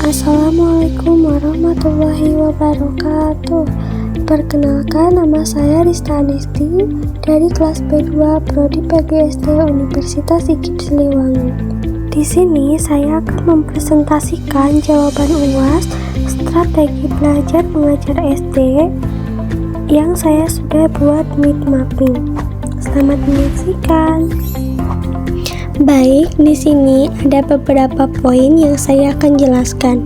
Assalamualaikum warahmatullahi wabarakatuh. Perkenalkan, nama saya Rista Anesti dari kelas B2 Prodi PGSD Universitas IKIP Siliwangi. Di sini saya akan mempresentasikan jawaban UAS strategi belajar mengajar SD yang saya sudah buat mind mapping. Selamat menyaksikan. Baik, di sini ada beberapa poin yang saya akan jelaskan.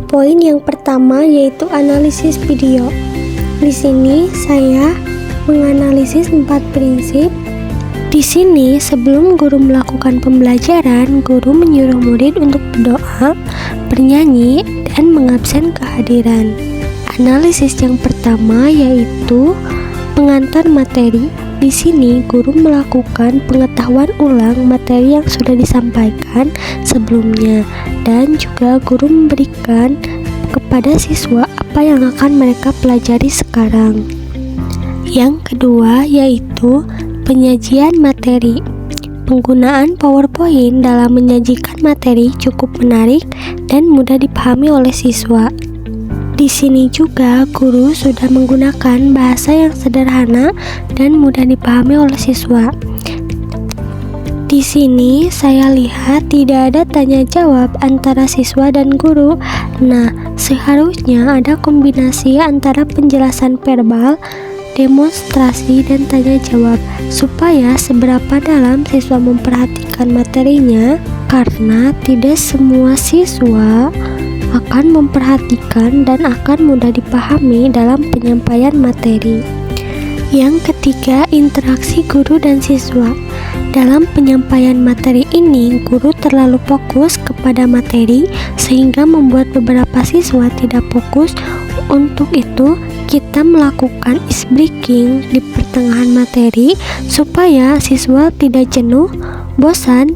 Poin yang pertama yaitu analisis video. Di sini saya menganalisis 4 prinsip. Di sini sebelum guru melakukan pembelajaran, guru menyuruh murid untuk berdoa, bernyanyi, dan mengabsen kehadiran. Analisis yang pertama yaitu pengantar materi. Di sini guru melakukan pengetahuan ulang materi yang sudah disampaikan sebelumnya, dan juga guru memberikan kepada siswa apa yang akan mereka pelajari sekarang. Yang kedua yaitu penyajian materi. Penggunaan PowerPoint dalam menyajikan materi cukup menarik dan mudah dipahami oleh siswa. Di sini juga guru sudah menggunakan bahasa yang sederhana dan mudah dipahami oleh siswa. Di sini saya lihat tidak ada tanya jawab antara siswa dan guru. Nah, seharusnya ada kombinasi antara penjelasan verbal, demonstrasi, dan tanya jawab supaya seberapa dalam siswa memperhatikan materinya, karena tidak semua siswa akan memperhatikan dan akan mudah dipahami dalam penyampaian materi. Yang ketiga, interaksi guru dan siswa. Dalam penyampaian materi ini, guru terlalu fokus kepada materi sehingga membuat beberapa siswa tidak fokus. Untuk itu, kita melakukan ice breaking di pertengahan materi supaya siswa tidak jenuh, bosan,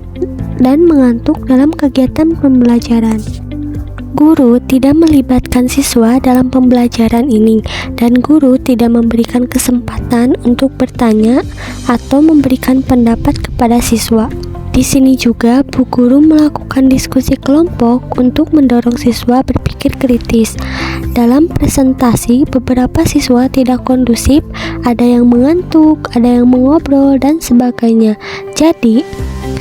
dan mengantuk dalam kegiatan pembelajaran. Guru tidak melibatkan siswa dalam pembelajaran ini, dan guru tidak memberikan kesempatan untuk bertanya atau memberikan pendapat kepada siswa. Di sini juga Bu Guru melakukan diskusi kelompok untuk mendorong siswa berpikir kritis. Dalam presentasi, beberapa siswa tidak kondusif, ada yang mengantuk, ada yang mengobrol, dan sebagainya. Jadi,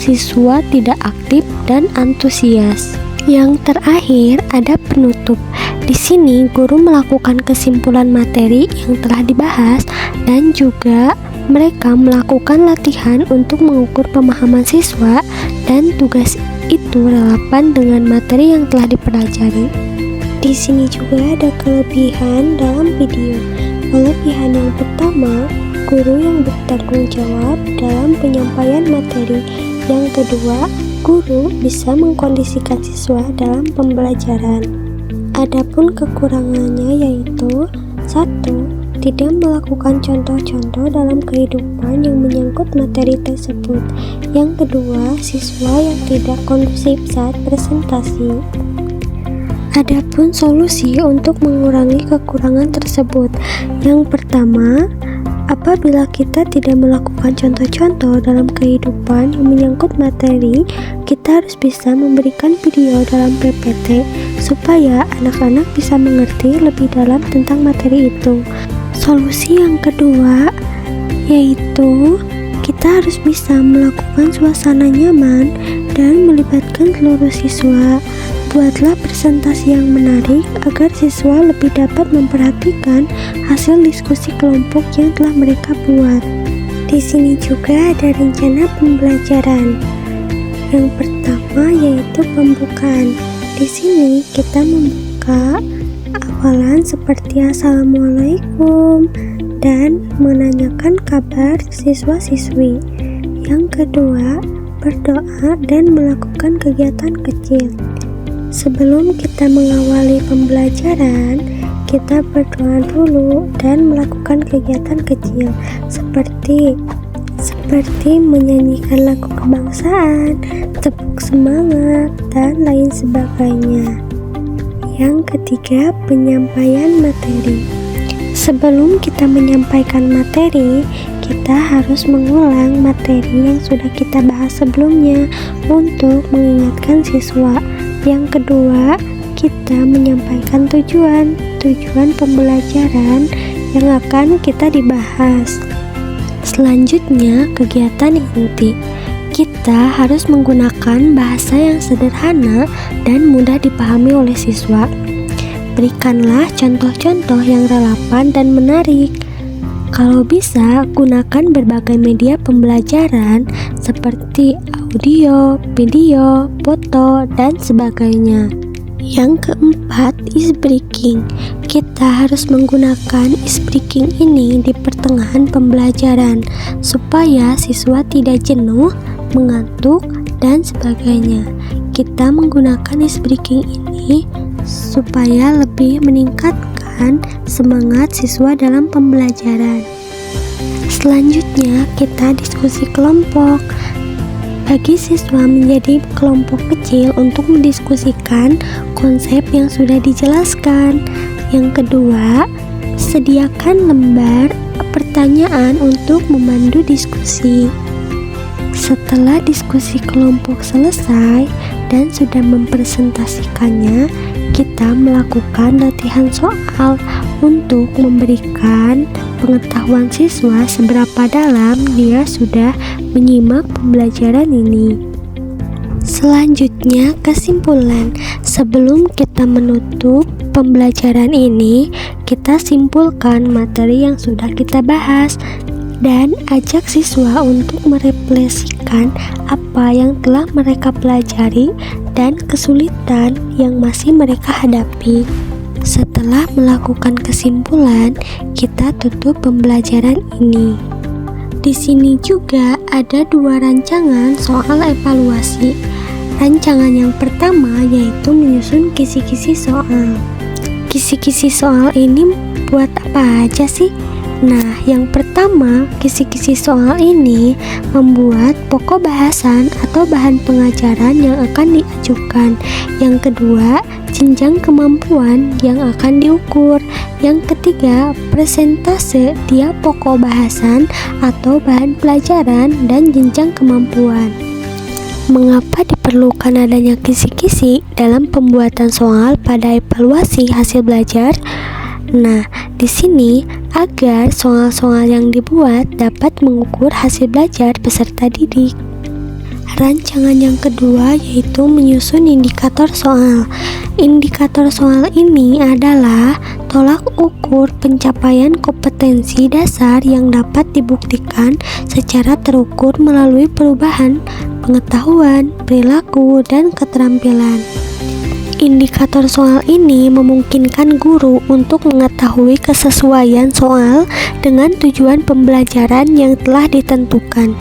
siswa tidak aktif dan antusias. Yang terakhir ada penutup. Di sini guru melakukan kesimpulan materi yang telah dibahas dan juga mereka melakukan latihan untuk mengukur pemahaman siswa dan tugas itu relevan dengan materi yang telah dipelajari. Di sini juga ada kelebihan dalam video. Kelebihan yang pertama, guru yang bertanggung jawab dalam penyampaian materi. Yang kedua, guru bisa mengkondisikan siswa dalam pembelajaran. Adapun kekurangannya yaitu 1. Tidak melakukan contoh-contoh dalam kehidupan yang menyangkut materi tersebut. Yang kedua, siswa yang tidak kondusif saat presentasi. Adapun solusi untuk mengurangi kekurangan tersebut. Yang pertama, apabila kita tidak melakukan contoh-contoh dalam kehidupan yang menyangkut materi, kita harus bisa memberikan video dalam PPT supaya anak-anak bisa mengerti lebih dalam tentang materi itu. Solusi yang kedua yaitu kita harus bisa melakukan suasana nyaman dan melibatkan seluruh siswa. Buatlah presentasi yang menarik agar siswa lebih dapat memperhatikan hasil diskusi kelompok yang telah mereka buat. Di sini juga ada rencana pembelajaran. Yang pertama yaitu pembukaan. Di sini kita membuka awalan seperti Assalamualaikum dan menanyakan kabar siswa-siswi. Yang kedua, berdoa dan melakukan kegiatan kecil. Sebelum kita mengawali pembelajaran, kita berdoa dulu dan melakukan kegiatan kecil seperti menyanyikan lagu kebangsaan, tepuk semangat, dan lain sebagainya. Yang ketiga, penyampaian materi. Sebelum kita menyampaikan materi, kita harus mengulang materi yang sudah kita bahas sebelumnya untuk mengingatkan siswa. Yang kedua, kita menyampaikan tujuan pembelajaran yang akan kita dibahas. Selanjutnya, kegiatan inti. Kita harus menggunakan bahasa yang sederhana dan mudah dipahami oleh siswa. Berikanlah contoh-contoh yang relevan dan menarik. Kalau bisa, gunakan berbagai media pembelajaran seperti audio, video, foto, dan sebagainya. Yang keempat, icebreaking. Kita harus menggunakan icebreaking ini di pertengahan pembelajaran supaya siswa tidak jenuh, mengantuk, dan sebagainya. Kita menggunakan icebreaking ini supaya lebih meningkatkan semangat siswa dalam pembelajaran. Selanjutnya, kita diskusi kelompok. Bagi siswa menjadi kelompok kecil untuk mendiskusikan konsep yang sudah dijelaskan. Yang kedua, sediakan lembar pertanyaan untuk memandu diskusi. Setelah diskusi kelompok selesai dan sudah mempresentasikannya, kita melakukan latihan soal untuk memberikan pengetahuan siswa seberapa dalam dia sudah menyimak pembelajaran ini. Selanjutnya, kesimpulan. Sebelum kita menutup pembelajaran ini, kita simpulkan materi yang sudah kita bahas dan ajak siswa untuk merefleksikan apa yang telah mereka pelajari dan kesulitan yang masih mereka hadapi. Setelah melakukan kesimpulan, kita tutup pembelajaran ini. Di sini juga ada 2 rancangan soal evaluasi. Rancangan yang pertama yaitu menyusun kisi-kisi soal. Kisi-kisi soal ini buat apa aja sih? Nah, yang pertama, kisi-kisi soal ini membuat pokok bahasan atau bahan pengajaran yang akan diajukan. Yang kedua, jenjang kemampuan yang akan diukur. Yang ketiga, persentase tiap pokok bahasan atau bahan pelajaran dan jenjang kemampuan. Mengapa diperlukan adanya kisi-kisi dalam pembuatan soal pada evaluasi hasil belajar? Nah, di sini agar soal-soal yang dibuat dapat mengukur hasil belajar peserta didik. Rancangan yang kedua yaitu menyusun indikator soal. Indikator soal ini adalah tolak ukur pencapaian kompetensi dasar yang dapat dibuktikan secara terukur melalui perubahan pengetahuan, perilaku, dan keterampilan. Indikator soal ini memungkinkan guru untuk mengetahui kesesuaian soal dengan tujuan pembelajaran yang telah ditentukan.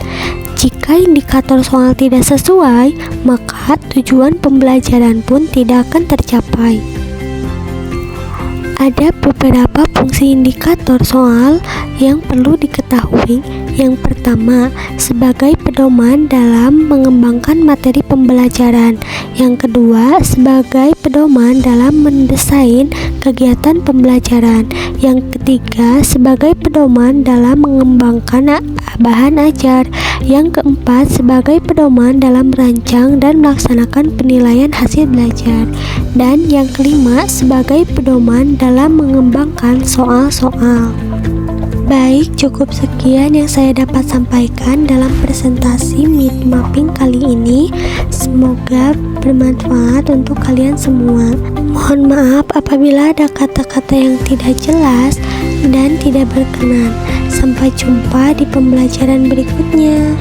Jika indikator soal tidak sesuai, maka tujuan pembelajaran pun tidak akan tercapai. Ada beberapa fungsi indikator soal yang perlu diketahui. Yang pertama, sebagai pedoman dalam mengembangkan materi pembelajaran. Yang kedua, sebagai pedoman dalam mendesain kegiatan pembelajaran. Yang ketiga, sebagai pedoman dalam mengembangkan bahan ajar. Yang keempat, sebagai pedoman dalam merancang dan melaksanakan penilaian hasil belajar. Dan yang kelima, sebagai pedoman dalam mengembangkan soal-soal. Baik, cukup sekian yang saya dapat sampaikan dalam presentasi mind mapping kali ini. Semoga bermanfaat untuk kalian semua. Mohon maaf apabila ada kata-kata yang tidak jelas dan tidak berkenan. Sampai jumpa di pembelajaran berikutnya.